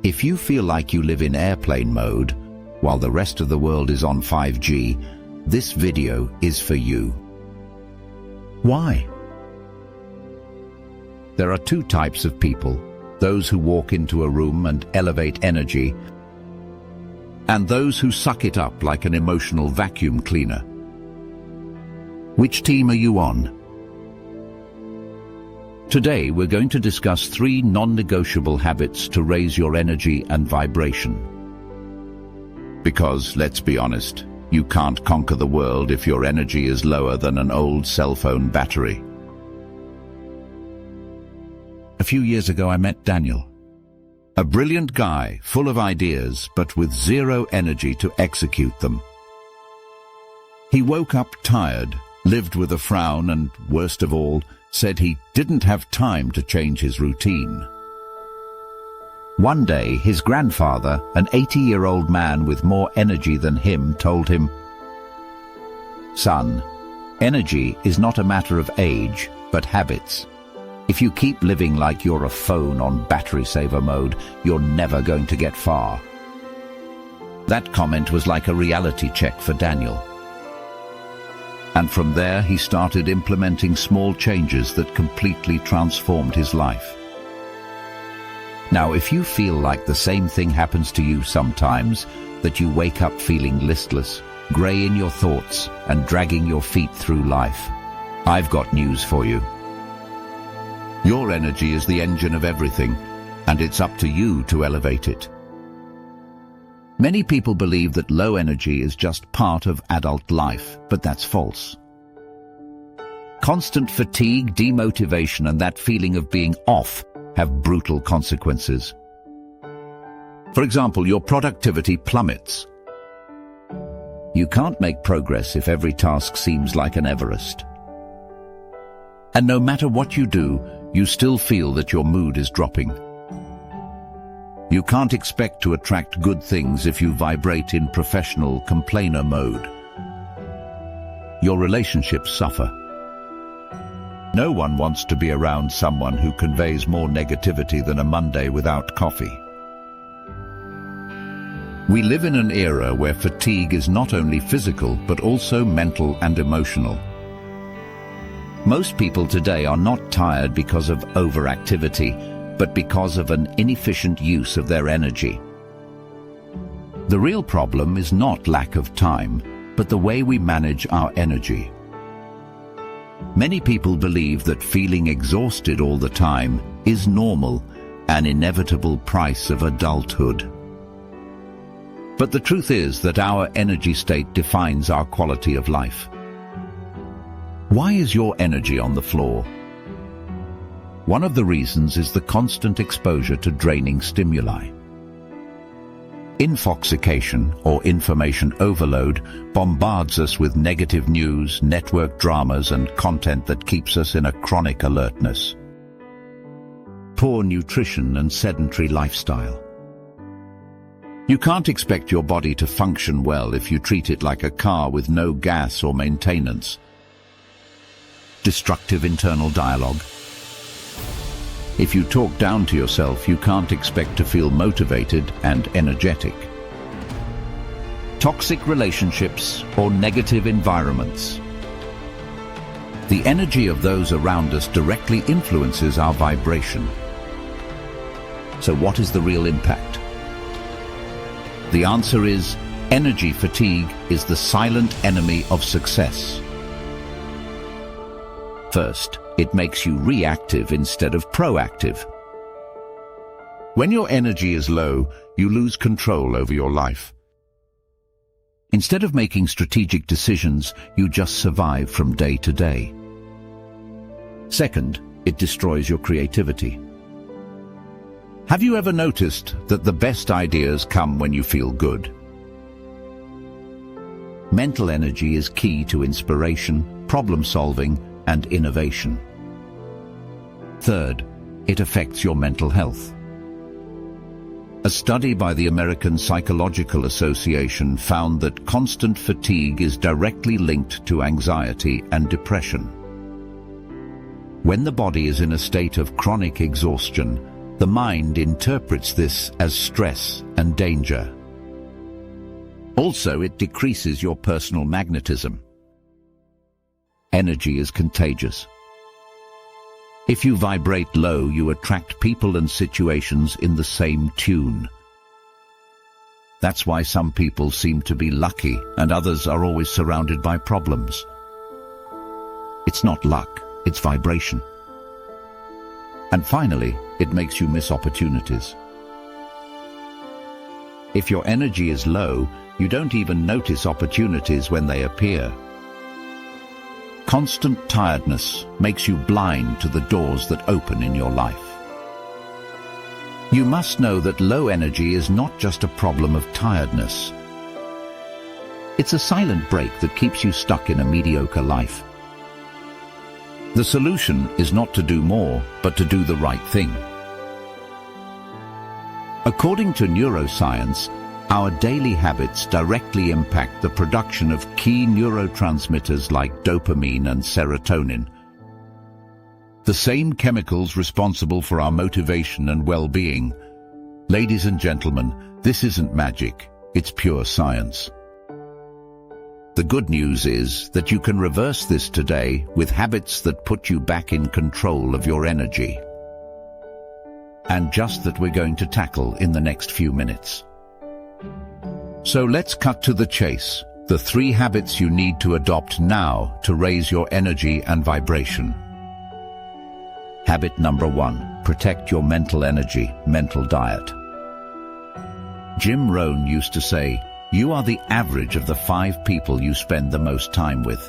If you feel like you live in airplane mode while the rest of the world is on 5G, this video is for you. Why? There are two types of people: those who walk into a room and elevate energy, and those who suck it up like an emotional vacuum cleaner. Which team are you on? Today we're going to discuss 3 non-negotiable habits to raise your energy and vibration. Because, let's be honest, you can't conquer the world if your energy is lower than an old cell phone battery. A few years ago I met Daniel. A brilliant guy, full of ideas, but with zero energy to execute them. He woke up tired, lived with a frown, and, worst of all, said he didn't have time to change his routine. One day, his grandfather, an 80-year-old man with more energy than him, told him, "Son, energy is not a matter of age, but habits. If you keep living like you're a phone on battery saver mode, you're never going to get far." That comment was like a reality check for Daniel. And from there, he started implementing small changes that completely transformed his life. Now, if you feel like the same thing happens to you sometimes, that you wake up feeling listless, grey in your thoughts, and dragging your feet through life, I've got news for you. Your energy is the engine of everything, and it's up to you to elevate it. Many people believe that low energy is just part of adult life, but that's false. Constant fatigue, demotivation, and that feeling of being off have brutal consequences. For example, your productivity plummets. You can't make progress if every task seems like an Everest. And no matter what you do, you still feel that your mood is dropping. You can't expect to attract good things if you vibrate in professional complainer mode. Your relationships suffer. No one wants to be around someone who conveys more negativity than a Monday without coffee. We live in an era where fatigue is not only physical but also mental and emotional. Most people today are not tired because of overactivity, but because of an inefficient use of their energy. The real problem is not lack of time, but the way we manage our energy. Many people believe that feeling exhausted all the time is normal, an inevitable price of adulthood. But the truth is that our energy state defines our quality of life. Why is your energy on the floor? One of the reasons is the constant exposure to draining stimuli. Infoxication, or information overload, bombards us with negative news, network dramas, and content that keeps us in a chronic alertness. Poor nutrition and sedentary lifestyle. You can't expect your body to function well if you treat it like a car with no gas or maintenance. Destructive internal dialogue. If you talk down to yourself, you can't expect to feel motivated and energetic. Toxic relationships or negative environments. The energy of those around us directly influences our vibration. So what is the real impact? The answer is, energy fatigue is the silent enemy of success. First, it makes you reactive instead of proactive. When your energy is low, you lose control over your life. Instead of making strategic decisions, you just survive from day to day. Second, it destroys your creativity. Have you ever noticed that the best ideas come when you feel good? Mental energy is key to inspiration, problem-solving, and innovation. Third, it affects your mental health. A study by the American Psychological Association found that constant fatigue is directly linked to anxiety and depression. When the body is in a state of chronic exhaustion, The mind interprets this as stress and danger. Also, it decreases your personal magnetism. Energy is contagious. If you vibrate low, you attract people and situations in the same tune. That's why some people seem to be lucky and others are always surrounded by problems. It's not luck, it's vibration. And finally, it makes you miss opportunities. If your energy is low, you don't even notice opportunities when they appear. Constant tiredness makes you blind to the doors that open in your life. You must know that low energy is not just a problem of tiredness. It's a silent brake that keeps you stuck in a mediocre life. The solution is not to do more, but to do the right thing. According to neuroscience, our daily habits directly impact the production of key neurotransmitters like dopamine and serotonin, the same chemicals responsible for our motivation and well-being. Ladies and gentlemen, this isn't magic, it's pure science. The good news is that you can reverse this today with habits that put you back in control of your energy. And just that we're going to tackle in the next few minutes. So let's cut to the chase, the 3 habits you need to adopt now to raise your energy and vibration. Habit number 1, protect your mental energy, mental diet. Jim Rohn used to say, you are the average of the 5 people you spend the most time with.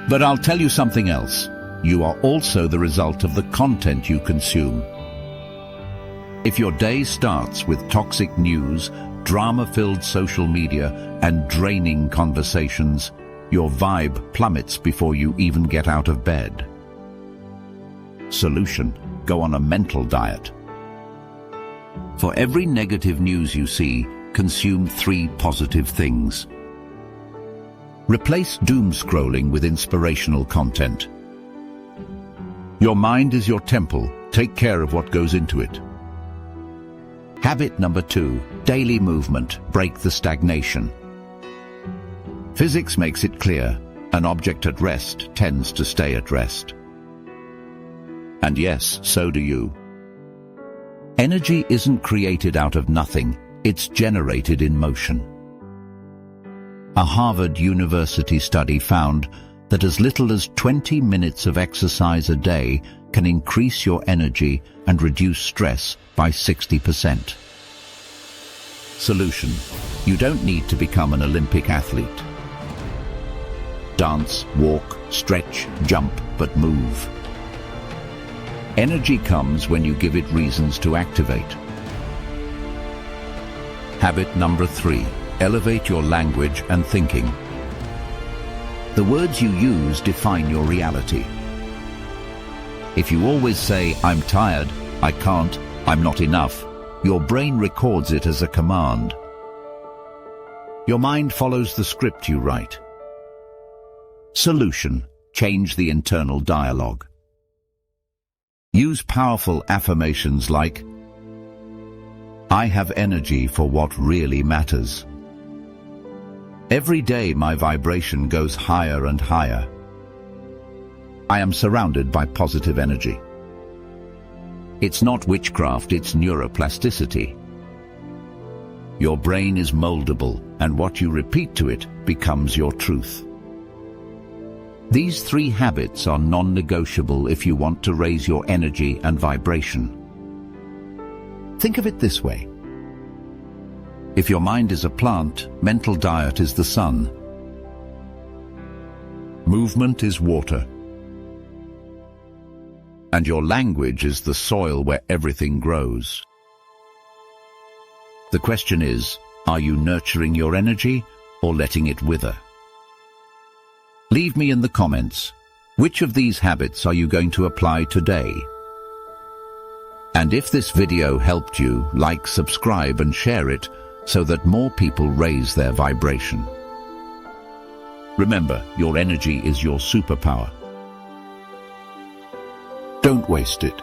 But I'll tell you something else. You are also the result of the content you consume. If your day starts with toxic news, drama-filled social media, and draining conversations, your vibe plummets before you even get out of bed. Solution: go on a mental diet. For every negative news you see, consume 3 positive things. Replace doom scrolling with inspirational content. Your mind is your temple. Take care of what goes into it. Habit number 2, daily movement. Break the stagnation. Physics makes it clear, an object at rest tends to stay at rest. And yes, so do you. Energy isn't created out of nothing, it's generated in motion. A Harvard University study found that as little as 20 minutes of exercise a day can increase your energy and reduce stress by 60%. Solution: you don't need to become an Olympic athlete. Dance, walk, stretch, jump, but move. Energy comes when you give it reasons to activate. Habit number 3, elevate your language and thinking. The words you use define your reality. If you always say, I'm tired, I can't, I'm not enough, your brain records it as a command. Your mind follows the script you write. Solution: change the internal dialogue. Use powerful affirmations like, I have energy for what really matters. Every day my vibration goes higher and higher. I am surrounded by positive energy. It's not witchcraft, it's neuroplasticity. Your brain is moldable, and what you repeat to it becomes your truth. These 3 habits are non-negotiable if you want to raise your energy and vibration. Think of it this way. If your mind is a plant, mental diet is the sun. Movement is water. And your language is the soil where everything grows. The question is, are you nurturing your energy or letting it wither? Leave me in the comments, which of these habits are you going to apply today? And if this video helped you, like, subscribe and share it so that more people raise their vibration. Remember, your energy is your superpower. Don't waste it.